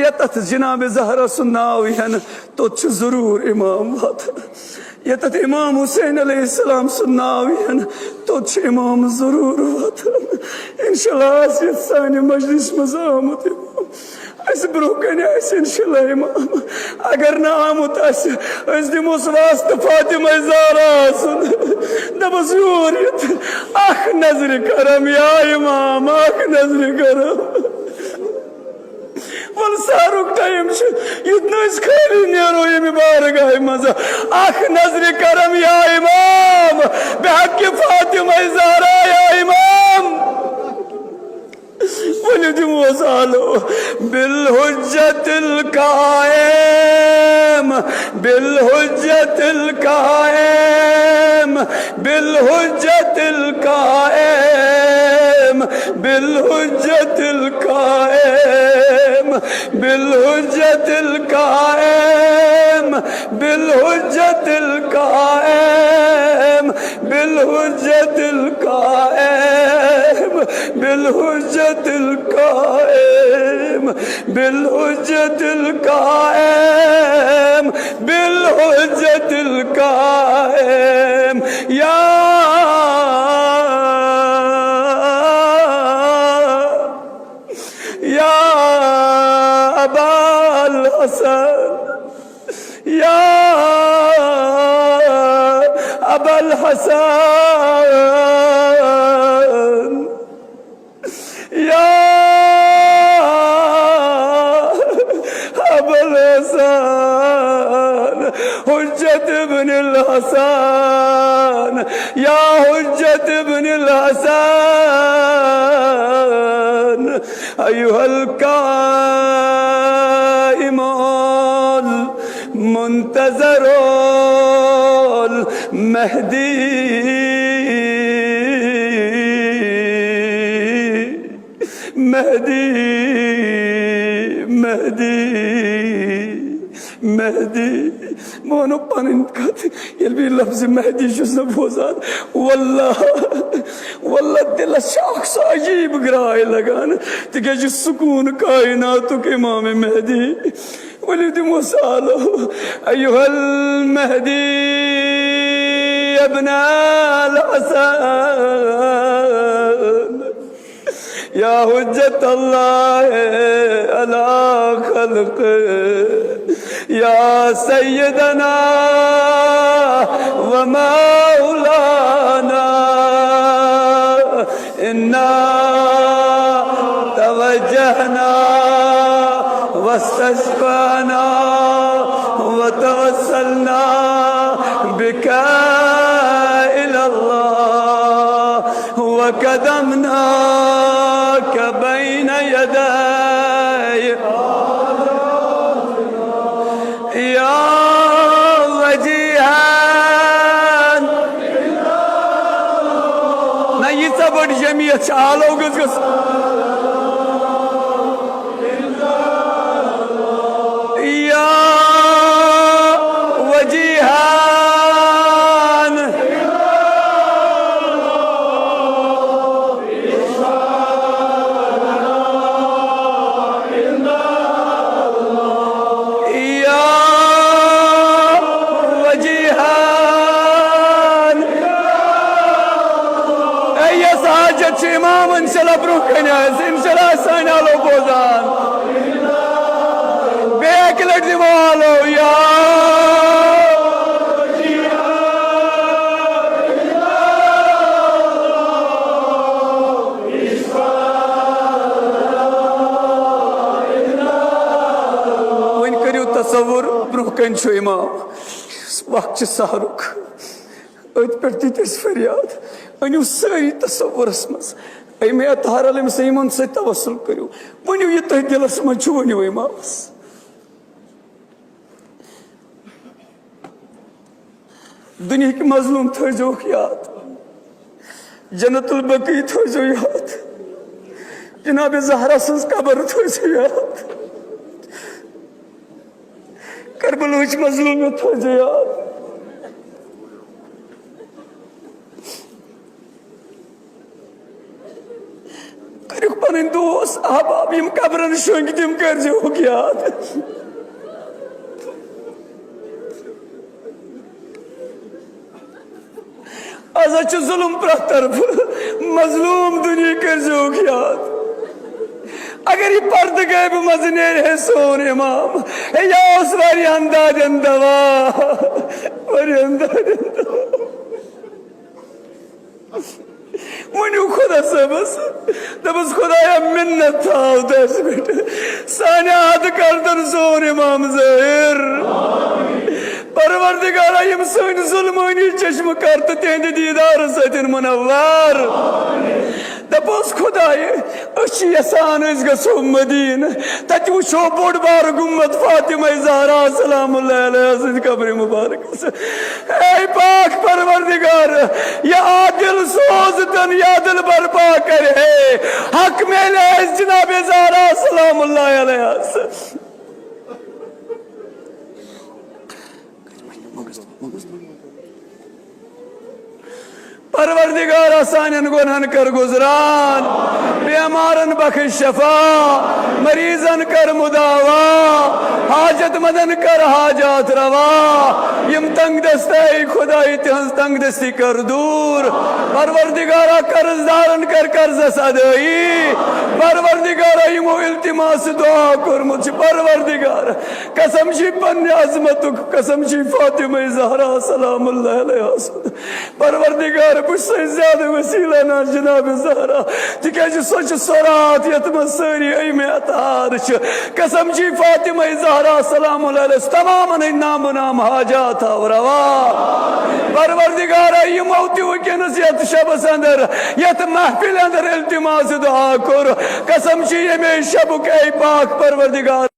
यत जनाब ज़हरा सुन्नाव यन तो जरूर इमाम वात यत इमाम हुसैन अलैहिस्सलाम सुन्नाव यन तो इमाम जरूर वात इंशाल्लाह सानि मजलिस मज आमुत ब्रो कन इंशाल्लाह इमाम अगर न आमुत दिमोस वास्त फातिमा ज़हरा दपस योर अख नजर करम या इमाम अख नजर करम वल सारुक टाइम युद्ध खाली नेरो ये बारगाह मजा अख नजर करम या इमाम बेहक फातिमा ज़हरा या इमाम वलिदमोसालो बिलहुज्जतिल कायम बिलहुज्जतिल कायम बिलहुज्जतिल कायम बिलहुज्जतिल कायम बिलहुज्जतिल कायम बिलहुज्जतिल कायम बिलहुज्जतिल कायम बिलहुज्जतिल कायम बिलहुज्जतिल कायम बिलहुज्जतिल कायम या अबल हसन या अबल हसन या अबल हसन हुज्जत इब्नुल हसन या हुज्जत इब्नुल हसन अय्युहल काइमुल मुंतज़रुल महदी महदी महदी महदी मोनो पन ये लफ्ज महदी बोजान वल्लाह वल्लाह दिल शाख अजीब ग्राय लगान तिकज सुकून कायनातुक इमाम महदी वलिदमोसालो अय्युहल महदी इब्नुल हसन या हुज्जत अल्लाह अला खल्क़ या सय्यदना व मौलाना इन्ना तवज्जहना वस्तश्फ़ाना व तवस्सलना बिका इलल्लाह व क़दमना बैन यदै या वजीहान ना ये बड़ जमीयत आलो गस या वजीहान इमाम इंशाल्लाह ब्रुख इंशाल्लाह साइनालो बोजान बेक लट दिवालो या वन करियो तसव्वुर ब्रुख इमाम वक्त सहरुक अत पे फरियाद अनु सारी तसव्वुरस मज अमे अतहार अलम सईमन से तवस्सुल करो वनु ये तुह दिलस मज वनु इमामस दुनिया के मजलूम थो याद जन्नतुल बकी थो याद जनाब ज़हरा सज कबर थो याद करबलुच मजलूम थो याद पन दोस्त अहबाब यम कब्रन शोंग तम कर याद आज जुल्म प्रत तरफ मजलूम दुनिया कर याद अगर ये पर्द गैब मज नेर है सोन इमाम या उस वारी अंदाजन दवा वारी अंदाजन दवा मनु खुदा सबस दबस खुदाया मिन्नत थाव दस बेटे साने हाथ करदन सोन इमाम ज़ाहिर परवरदिगारा यम सन जुल्मानी चश्म करत तेंद दीदार सतिन मुनव्वर दपोस खुदाये अच्छी यसान गो मदीन तत वो बोड़ बार गुम्मत फातिमा ज़हरा सलामुल्लाह अलैहा कब्र मुबारक ऐ पाक परवरदिगार या आदिल सोज तन या दिल बर्पा करे हक में ले जनाब ज़हरा सलामुल्लाह अलैहा परवरदिगार आसानन गुनहन कर गुजरान बेमारन बख्श शफा मरीजन कर मुदावा हाजत मदन कर हाजात रवा यम तंग दस्ते खुदाई तिहंस तंग दस्ती कर दूर परवरदिगारा कर्जदारन कर कर्ज सदाई परवरदिगारा यमो इल्तिमास दुआ कर मुझ परवरदिगार कसम छी पन्ने अजमतुक कसम छी फातिमा ज़हरा सलामुल्लाह अलैहा परवरदिगार बुझसे ज्यादा वसीला ना जनाब ज़हरा तिकाज सोच सरात यतम सारी अइमे अतार कसम छी फातिमा ज़हरा सलामुल्लाह अलैहा तमाम नाम नाम हाजात रवा परवरदिगार यह मौत वकनस यत शबस अंदर यत महफिल अंदर इल्तिमास दुआ कर कसम छी ये शब के पाक परवरदिगार